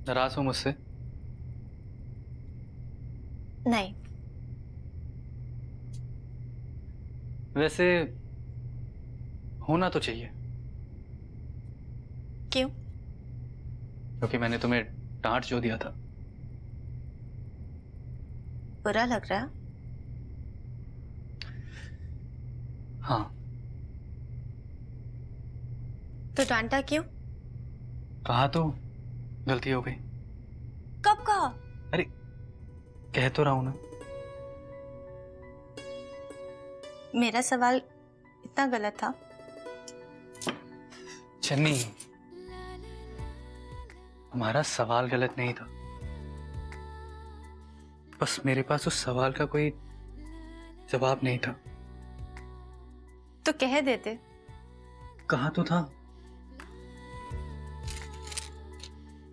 नाराज हो मुझसे? नहीं। वैसे होना तो चाहिए। क्यों? क्योंकि मैंने तुम्हें डांट जो दिया था। बुरा लग रहा? हाँ। तो डांटा क्यों? कहा तो गलती हो गई। कब कहा? अरे कह तो रहा हूं ना। मेरा सवाल इतना गलत था? चन्नी, हमारा सवाल गलत नहीं था, बस मेरे पास उस सवाल का कोई जवाब नहीं था। तो कह देते। कहा तो था।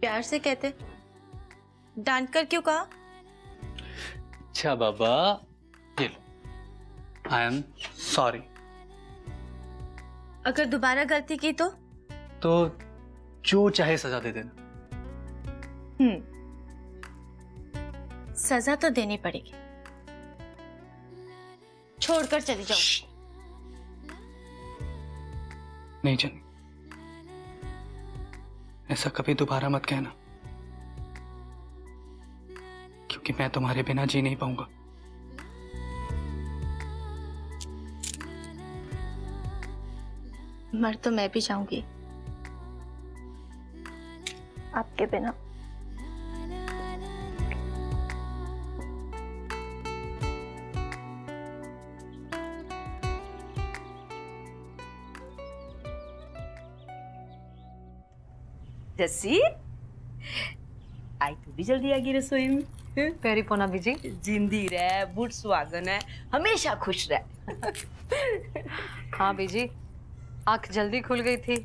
प्यार से कहते। डांट कर क्यों कहा? अच्छा बाबा, ये लो, आई एम सॉरी। अगर दोबारा गलती की तो? जो चाहे सजा दे देना। सजा तो देनी पड़ेगी। छोड़कर चली जाओ। नहीं चन्नी, ऐसा कभी दोबारा मत कहना, क्योंकि मैं तुम्हारे बिना जी नहीं पाऊंगा। मर तो मैं भी जाऊंगी आपके बिना। जस्सी, आई तू भी जल्दी आ गई रसोई में। पैरी पोना बीजी। जिंदी रह, बुढ़ सुहागन है, हमेशा खुश रह। हाँ बीजी, आंख जल्दी खुल गई थी,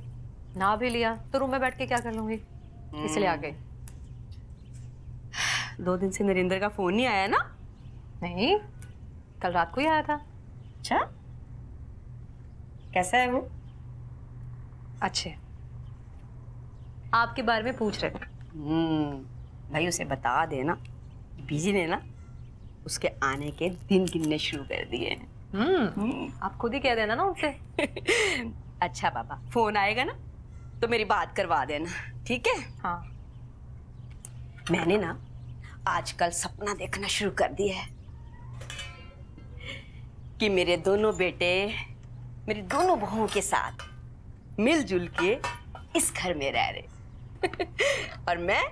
नहा भी लिया तो रूम में बैठ के क्या कर लूंगी, इसलिए आ गई। 2 दिन से नरेंद्र का फोन नहीं आया ना? नहीं, कल रात को ही आया था। अच्छा, कैसा है वो? अच्छे, आपके बारे में पूछ रहे थे। भाई उसे बता देना, बीजी ने ना उसके आने के दिन गिनने शुरू कर दिए हैं। आप खुद ही कह देना ना उनसे। अच्छा बाबा, फोन आएगा ना तो मेरी बात करवा देना, ठीक है? हाँ। मैंने ना आजकल सपना देखना शुरू कर दिया है कि मेरे दोनों बेटे मेरी दोनों बहुओं के साथ मिलजुल के इस घर में रह रहे और मैं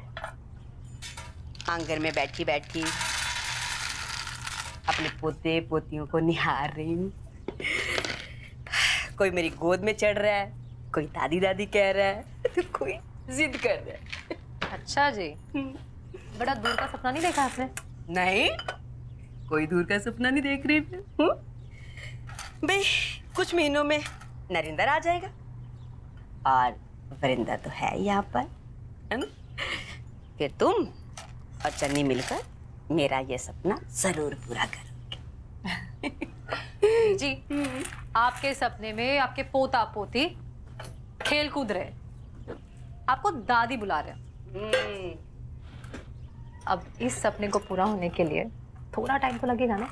आंगन में बैठी बैठी अपने पोते पोतियों को निहार रही हूँ। कोई मेरी गोद में चढ़ रहा है, कोई दादी दादी कह रहा है, तो कोई जिद कर रहा है। अच्छा जी, बड़ा दूर का सपना नहीं देखा आपने? नहीं, कोई दूर का सपना नहीं देख रही हूँ भाई। कुछ महीनों में नरेंद्र आ जाएगा और वरिंदा तो है यहाँ पर, है ना? फिर तुम और चन्नी मिलकर मेरा ये सपना जरूर पूरा करोगे। जी, आपके सपने में आपके पोता पोती खेल कूद रहे, आपको दादी बुला रहे। अब इस सपने को पूरा होने के लिए थोड़ा टाइम तो लगेगा ना?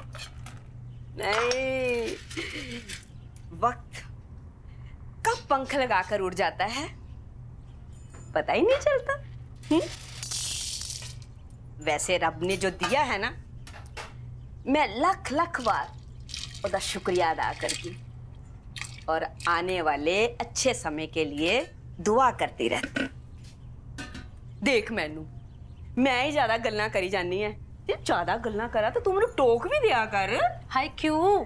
नहीं, वक्त कब पंख लगाकर उड़ जाता है पता ही नहीं चलता। वैसे रब ने जो दिया है ना, मैं लख लख बार उसका शुक्रिया अदा करती और आने वाले अच्छे समय के लिए दुआ करती रहती। देख मैनू, मैं ही ज्यादा गल्ला करी जानी है, ज्यादा गल्ला करा तो तू मैनू टोक भी दिया कर। हाय क्यों?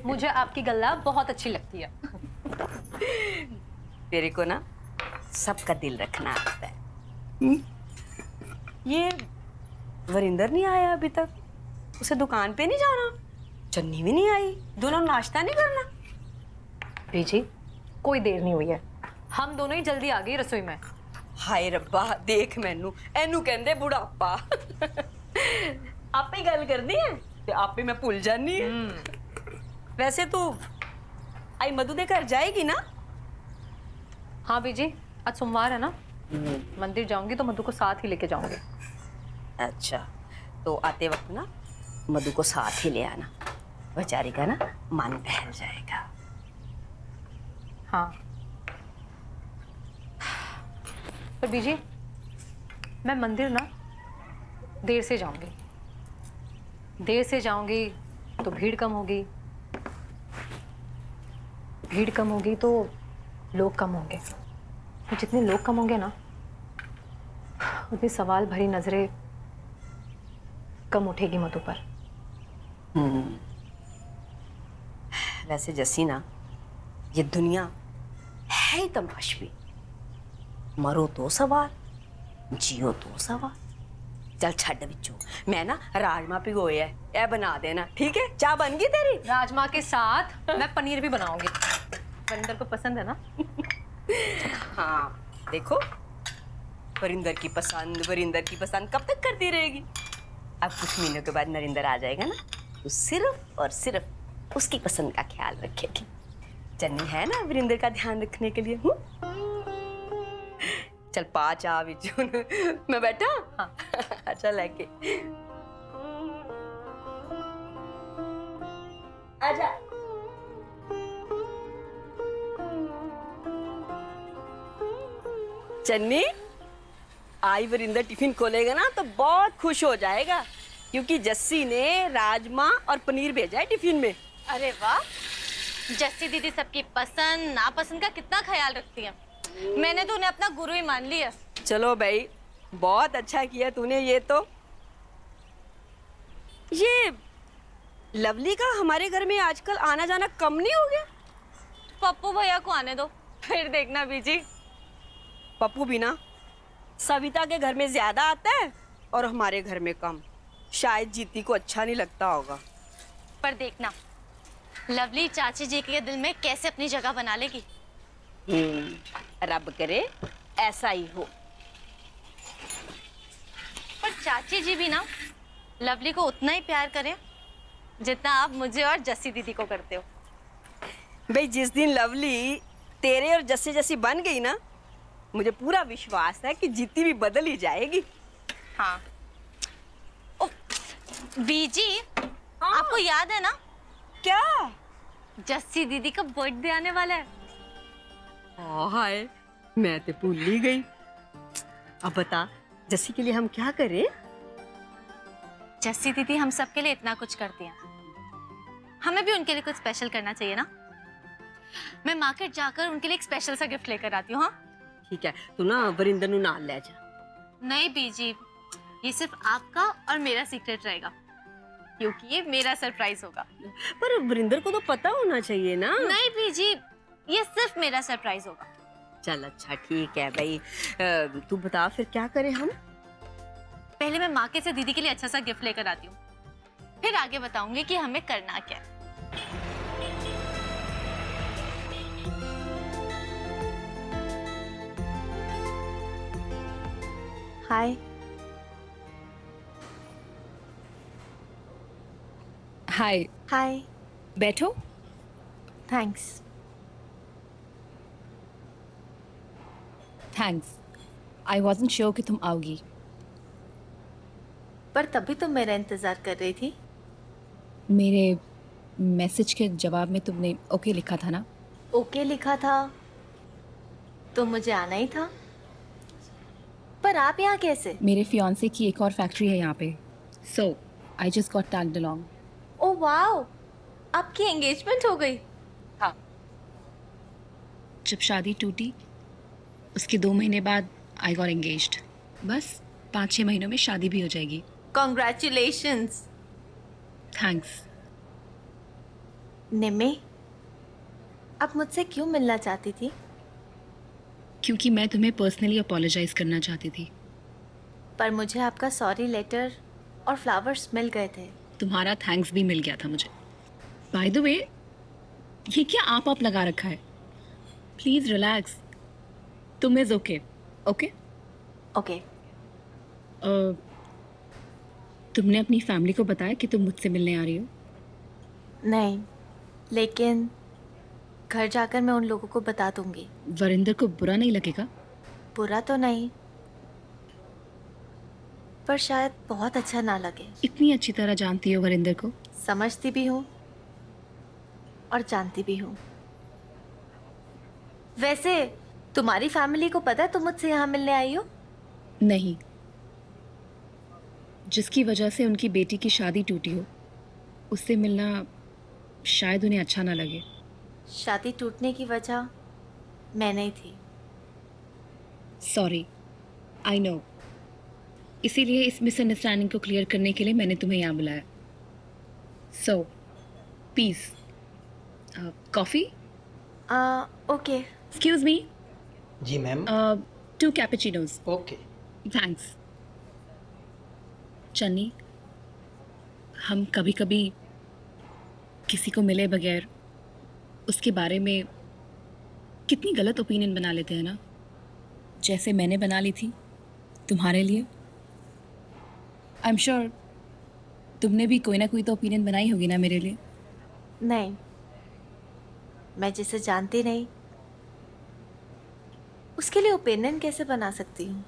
मुझे आपकी गल्ला बहुत अच्छी लगती है। तेरे को ना सबका दिल रखना आता है। ये वरिंदर नहीं आया अभी तक, उसे दुकान पे नहीं जाना, चन्नी भी नहीं आई, दोनों नाश्ता नहीं करना? बीजी, कोई देर नहीं हुई है, हम दोनों ही जल्दी आ गई रसोई में। हाय रब्बा, देख मैनू एनू कहंदे बुढ़ापा। आपे गल करनी है ते आपे मैं भूल जानी है। वैसे तू आई मधु दे घर जाएगी ना? हाँ बीजी, आज सोमवार है ना, मंदिर जाऊंगी तो मधु को साथ ही लेके जाऊंगी। अच्छा, तो आते वक्त ना मधु को साथ ही ले आना, बेचारी का ना मन बहल जाएगा। हाँ, पर बीजी मैं मंदिर ना देर से जाऊंगी। देर से जाऊंगी तो भीड़ कम होगी, भीड़ कम होगी तो लोग कम होंगे, तो जितने लोग कम होंगे ना उतनी सवाल भरी नजरें कम उठेगी मधु पर। वैसे जसी ना, ये दुनिया है ही तमाशबी, मरो तो सवार, जियो तो सवार। चल छड़ बिचो, मैं ना राजमा भिगोए है, ये बना देना, ठीक है? चाय बन गई तेरी? राजमा के साथ मैं पनीर भी बनाऊंगी, वरिंदर को पसंद है ना। हाँ देखो, वरिंदर की पसंद कब तक करती रहेगी? अब कुछ महीनों के बाद नरिंदर आ जाएगा ना, तो सिर्फ और सिर्फ उसकी पसंद का ख्याल रखेगी। चन्नी है ना वरिंदर का ध्यान रखने के लिए। चल पाँच आ बिचू, मैं बैठा। हाँ। अच्छा लेके आजा। चन्नी, आई वरिंदर टिफिन खोलेगा ना तो बहुत खुश हो जाएगा, क्योंकि जस्सी ने राजमा और पनीर भेजा है टिफिन में। अरे वाह, जस्सी दीदी सबकी पसंद नापसंद का कितना ख्याल रखती है। मैंने तो उन्हें अपना गुरु ही मान लिया। चलो भाई, बहुत अच्छा किया तूने। ये लवली का हमारे घर में आजकल आना जाना कम नहीं हो गया? पप्पू भैया को आने दो, फिर देखना बीजी। पप्पू भी ना सविता के घर में ज्यादा आता है और हमारे घर में कम। शायद जीती को अच्छा नहीं लगता होगा। पर देखना लवली चाची जी के दिल में कैसे अपनी जगह बना लेगी। रब करे ऐसा ही हो। पर चाची जी भी ना लवली को उतना ही प्यार करें जितना आप मुझे और जस्सी दीदी को करते हो। भाई जिस दिन लवली तेरे और जस्सी जैसी बन गई ना, मुझे पूरा विश्वास है कि जीती भी बदल ही जाएगी। हाँ। ओ, बीजी, आपको याद है ना? क्या? जस्सी दीदी का बर्थडे आने वाला है। हाय, मैं तो भूल ही गई। अब बता, जस्सी के लिए हम क्या करें? जस्सी दीदी हम सबके लिए इतना कुछ करती हैं, हमें भी उनके लिए कुछ स्पेशल करना चाहिए ना। मैं मार्केट जाकर उनके लिए एक स्पेशल सा गिफ्ट लेकर आती हूँ। हाँ ठीक है, तू ना वरिंदर नु नाल ले जा। नहीं बीजी, ये सिर्फ आपका और मेरा सीक्रेट रहेगा, क्योंकि ये मेरा सरप्राइज होगा। पर वरिंदर को तो पता होना चाहिए ना। नहीं बीजी, ये सिर्फ मेरा सरप्राइज होगा। चल अच्छा ठीक है भाई, तू बता फिर क्या करें हम? पहले मैं मार्केट से दीदी के लिए अच्छा सा गिफ्ट लेकर आती हूँ, फिर आगे बताऊंगी कि हमें करना क्या है। हाय। हाय। हाय। बैठो। थैंक्स। थैंक्स। आई वॉजंट श्योर कि तुम आओगी। पर तभी तो मेरा इंतजार कर रही थी। मेरे मैसेज के जवाब में तुमने ओके लिखा था ना? ओके लिखा था तो मुझे आना ही था। पर आप यहाँ कैसे? मेरे फियांसे की एक और फैक्ट्री है यहाँ पे, so I just got tagged along. Oh wow, आपकी एंगेजमेंट हो गई? हाँ। जब शादी टूटी उसके 2 महीने बाद आई गॉट एंगेज्ड। बस 5-6 महीनों में शादी भी हो जाएगी। कॉन्ग्रेचुलेशंस। थैंक्स। निम्मी, आप मुझसे क्यों मिलना चाहती थी? क्योंकि मैं तुम्हें पर्सनली अपोलोजाइज करना चाहती थी। पर मुझे आपका सॉरी लेटर और फ्लावर्स मिल गए थे। तुम्हारा थैंक्स भी मिल गया था मुझे। बाय द वे, ये क्या आप लगा रखा है? Please relax. तुम इज ओके। Okay okay. तुमने अपनी फैमिली को बताया कि तुम मुझसे मिलने आ रही हो? नहीं, लेकिन घर जाकर मैं उन लोगों को बता दूंगी। वरिंदर को बुरा नहीं लगेगा? बुरा तो नहीं, पर शायद बहुत अच्छा ना लगे। इतनी अच्छी तरह जानती हो वरिंदर को? समझती भी हूँ और जानती भी हूँ। वैसे तुम्हारी फैमिली को पता है तुम मुझसे यहाँ मिलने आई हो? नहीं, जिसकी वजह से उनकी बेटी की शादी टूटी हो, उससे मिलना शायद उन्हें अच्छा ना लगे। शादी टूटने की वजह मैं नहीं थी। Sorry, I know. इसीलिए इस मिसअंडरस्टैंडिंग को क्लियर करने के लिए मैंने तुम्हें यहाँ बुलाया। So please, coffee? Okay. Excuse me, जी ma'am. 2 cappuccinos. Okay. Thanks. Channi, हम कभी कभी किसी को मिले बगैर उसके बारे में कितनी गलत ओपिनियन बना लेते हैं ना, जैसे मैंने बना ली थी तुम्हारे लिए। आई एम श्योर तुमने भी कोई ना कोई तो ओपिनियन बनाई होगी ना मेरे लिए। नहीं, मैं जिसे जानती नहीं उसके लिए ओपिनियन कैसे बना सकती हूँ?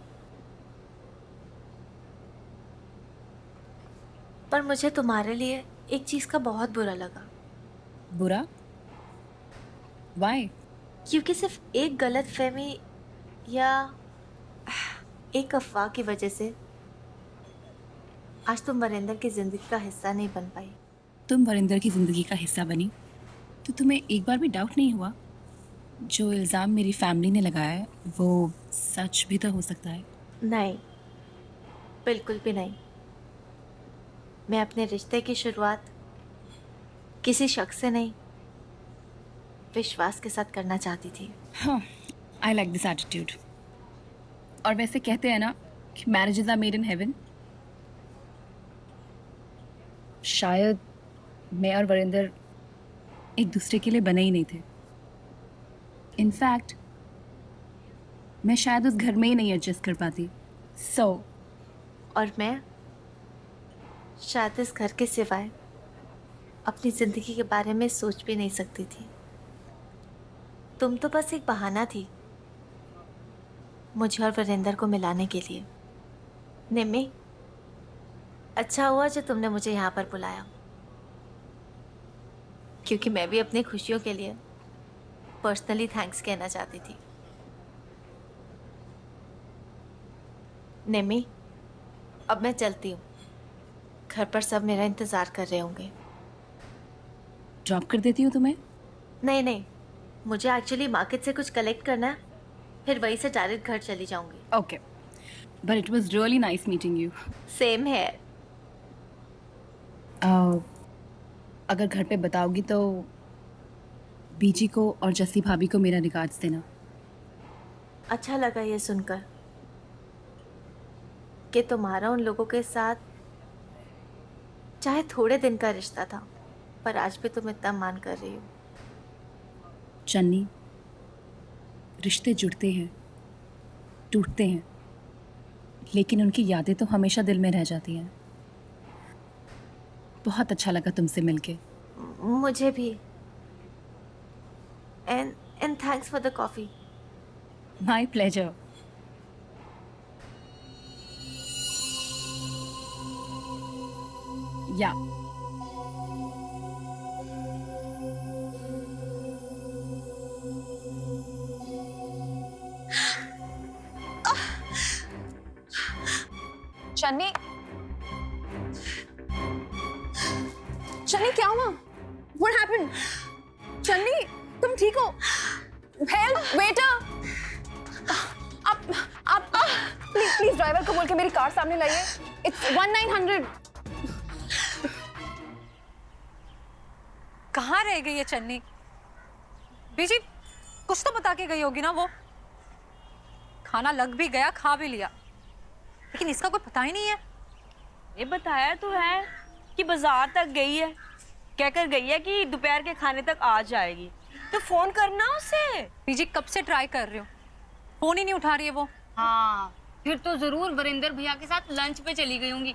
पर मुझे तुम्हारे लिए एक चीज का बहुत बुरा लगा। बुरा? वाई? क्योंकि सिर्फ एक गलतफहमी या एक अफवाह की वजह से आज तुम वरिंदर की जिंदगी का हिस्सा नहीं बन पाई। तुम वरिंदर की ज़िंदगी का हिस्सा बनी तो तुम्हें एक बार भी डाउट नहीं हुआ जो इल्ज़ाम मेरी फैमिली ने लगाया है वो सच भी तो हो सकता है? नहीं, बिल्कुल भी नहीं। मैं अपने रिश्ते की शुरुआत किसी शख्स से नहीं, विश्वास के साथ करना चाहती थी। हाँ, आई लाइक दिस एटीट्यूड। और वैसे कहते हैं ना कि marriages are made in heaven. शायद मैं और वरिंदर एक दूसरे के लिए बने ही नहीं थे। इनफैक्ट मैं शायद उस घर में ही नहीं एडजस्ट कर पाती। सो और मैं शायद इस घर के सिवाय अपनी जिंदगी के बारे में सोच भी नहीं सकती थी। तुम तो बस एक बहाना थी मुझे और वरिंदर को मिलाने के लिए। निम्मी, अच्छा हुआ जो तुमने मुझे यहाँ पर बुलाया, क्योंकि मैं भी अपनी खुशियों के लिए पर्सनली थैंक्स कहना चाहती थी। निम्मी, अब मैं चलती हूँ। घर पर सब मेरा इंतज़ार कर रहे होंगे। ड्रॉप कर देती हूँ तुम्हें? नहीं नहीं, मुझे एक्चुअली मार्केट से कुछ कलेक्ट करना है, फिर वहीं से डायरेक्ट घर चली जाऊंगी। Okay, but it was really nice meeting you. Same है। अगर घर पे बताओगी तो बीजी को और जस्सी भाभी को मेरा रिगार्ड्स देना। अच्छा लगा ये सुनकर कि तुम्हारा उन लोगों के साथ चाहे थोड़े दिन का रिश्ता था, पर आज भी तुम इतना मान कर रही हो। चन्नी, रिश्ते जुड़ते हैं, टूटते हैं, लेकिन उनकी यादें तो हमेशा दिल में रह जाती हैं। बहुत अच्छा लगा तुमसे मिलके। मुझे भी। And thanks for the coffee. My pleasure. या चन्नी, चन्नी क्या हुआ? What happened? चन्नी, तुम ठीक हो? Help, waiter! आप प्लीज ड्राइवर को बोल के मेरी कार सामने लाइए। It's 1900। कहाँ रह गई है चन्नी? बीजी, कुछ तो बता के गई होगी ना वो। खाना लग भी गया, खा भी लिया, लेकिन इसका कोई पता ही नहीं है। ये बताया तो है कि बाजार तक गई है, कहकर गई है कि दोपहर के खाने तक आ जाएगी। तो फोन करना उसे। बीजी, कब से ट्राई कर रही हूँ, फोन ही नहीं उठा रही है वो। हाँ, फिर तो जरूर वरिंदर भैया के साथ लंच पे चली गई होंगी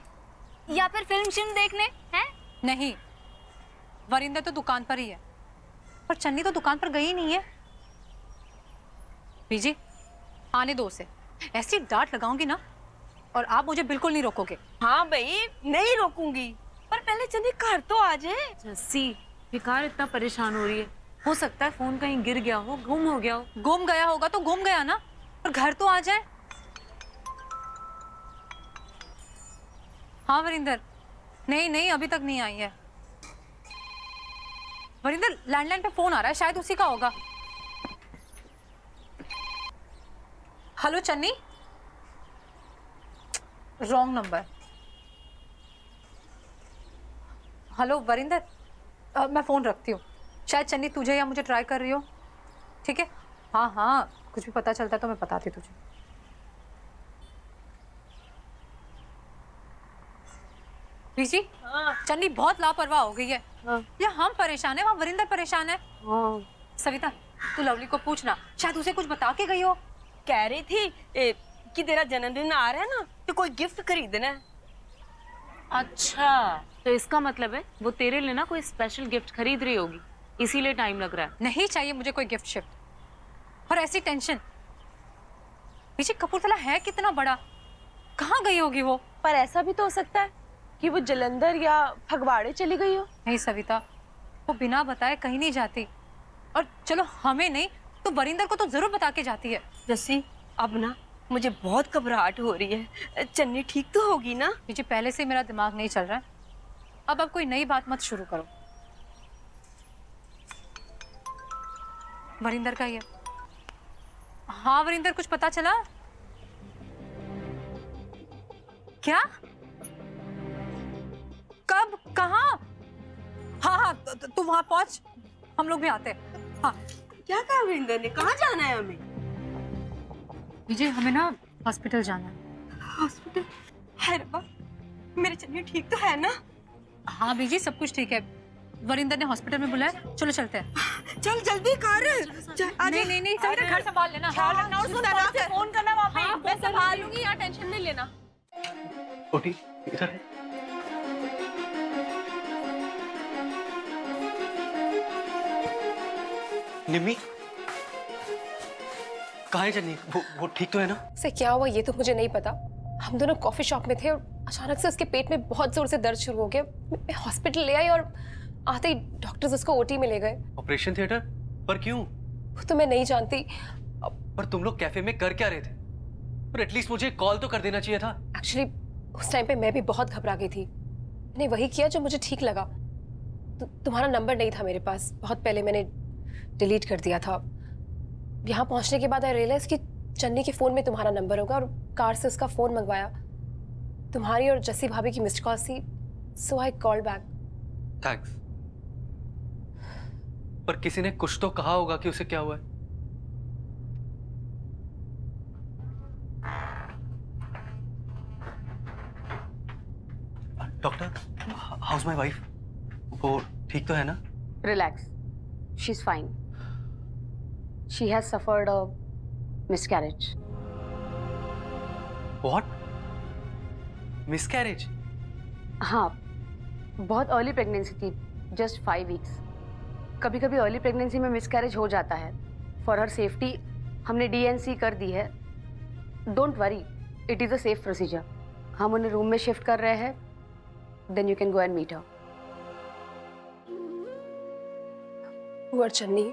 या फिर फिल्म देखने। हैं? नहीं, वरिंदर तो दुकान पर ही है, पर चन्नी तो दुकान पर गई ही नहीं है। बीजी, आने दो उसे, ऐसी डांट लगाऊंगी ना, और आप मुझे बिल्कुल नहीं रोकोगे। हाँ भाई, नहीं रोकूंगी, पर पहले चंदी घर तो आ जाए। जस्सी, बेकार इतना परेशान हो रही है। हो सकता है फोन कहीं गिर गया हो, गुम हो गया हो। गुम गया होगा तो गुम गया ना, और घर तो आ जाए। हाँ वरिंदर, नहीं नहीं अभी तक नहीं आई है। वरिंदर, लैंडलाइन पे फोन आ रहा है, शायद उसी का होगा। Hello Channi, wrong number. Hello Varinder, मैं फोन रखती हूँ। शायद चन्नी तुझे या मुझे ट्राई कर रही हो। ठीक है, हाँ हाँ, कुछ भी पता चलता तो मैं बताती तुझे। जी चन्नी बहुत लापरवाह हो गई है। या हम परेशान है, वहाँ वरिंदर परेशान है। सविता, तू लवली को पूछना, शायद उसे कुछ बता के गई हो। कह रही थी कि तेरा जन्मदिन आ रहा है ना, तो कोई गिफ्ट खरीदना है। अच्छा, तो इसका मतलब है वो तेरे लिए ना कोई स्पेशल गिफ्ट खरीद रही होगी, इसीलिए टाइम लग रहा है। नहीं चाहिए मुझे कोई गिफ्ट शिफ्ट और ऐसी टेंशन। पीछे कपूरथला है कितना बड़ा, कहाँ गई होगी वो? पर ऐसा भी तो हो सकता है कि वो जलंधर या फगवाड़े चली गई हो। नहीं सविता, वो बिना बताए कहीं नहीं जाती, और चलो हमें नहीं तो वरिंदर को तो जरूर बता के जाती है। जस्सी, अब ना मुझे बहुत घबराहट हो रही है। चन्नी ठीक तो होगी ना? पीछे पहले से मेरा दिमाग नहीं चल रहा है, अब कोई नई बात मत शुरू करो। वरिंदर का ही है। हाँ वरिंदर, कुछ पता चला क्या? कब, कहाँ? हाँ हाँ, तू वहां पहुंच, हम लोग भी आते हैं। हाँ। क्या कहा वरिंदर ने? कहाँ जाना है हमें? विजय, हमें ना हॉस्पिटल जाना है। हॉस्पिटल? है रब्बा, मेरी चन्नी ठीक तो है ना? हाँ बीजी, सब कुछ ठीक है। वरिंदर ने हॉस्पिटल में बुलाया, चलो चलते हैं। चल जल्दी कर। नहीं नहीं नहीं, सविता घर संभाल लेना। ख्याल रखना और सुना फोन करना वापस। हाँ, मैं संभाल लूंगी, यहाँ टेंशन नहीं लेना। ओटी इधर है। निम्मी, कहाँ है चन्नी? वो ठीक तो है ना? उसे क्या हुआ ये तो मुझे नहीं पता। हम दोनों कॉफी शॉप में थे और अचानक से उसके पेट में बहुत जोर से दर्द शुरू हो गया। मैं हॉस्पिटल ले आई और आते ही डॉक्टर्स उसको ओटी में ले गए। Operation theatre? पर क्यों? वो तो मैं नहीं जानती। पर तुम लोग कैफे में कर क्या रहे थे? पर एटलीस्ट मुझे कॉल तो कर देना चाहिए था। एक्चुअली उस टाइम पे मैं भी बहुत घबरा गई थी। मैंने वही किया जो मुझे ठीक लगा। तुम्हारा नंबर नहीं था मेरे पास, बहुत पहले मैंने डिलीट कर दिया था। यहाँ पहुंचने के बाद आई रियलाइज कि चन्नी के फोन में तुम्हारा नंबर होगा और कार से उसका फोन मंगवाया। तुम्हारी और जस्सी भाभी की मिस्ड कॉल थी, सो आई कॉल्ड बैक। थैंक्स। पर किसी ने कुछ तो कहा होगा कि उसे क्या हुआ है। Doctor, house my wife? वो ठीक तो है ना? Relax. She's fine. She has suffered a miscarriage. What? Miscarriage? हाँ, बहुत अर्ली प्रेगनेंसी थी, जस्ट 5 वीक्स। कभी कभी अर्ली प्रेगनेंसी में मिसकैरेज हो जाता है। फॉर हर सेफ्टी हमने DNC कर दी है। Don't worry, it is a safe procedure. हम उन्हें रूम में शिफ्ट कर रहे हैं, then you can go and meet her. Poor Channi.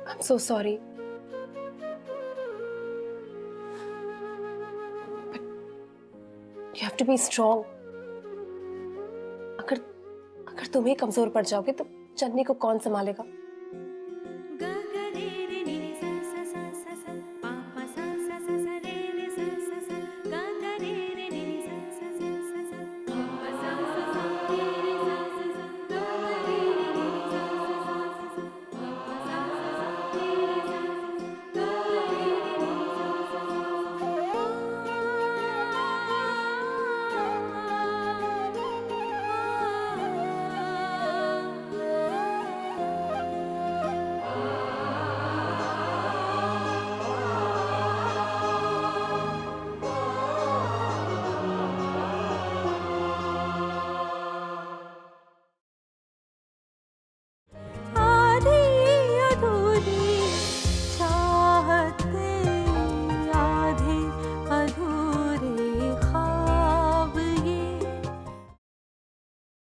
I'm so sorry. But you have to be strong. अगर तुम ही कमजोर पड़ जाओगे तो चन्नी को कौन संभालेगा?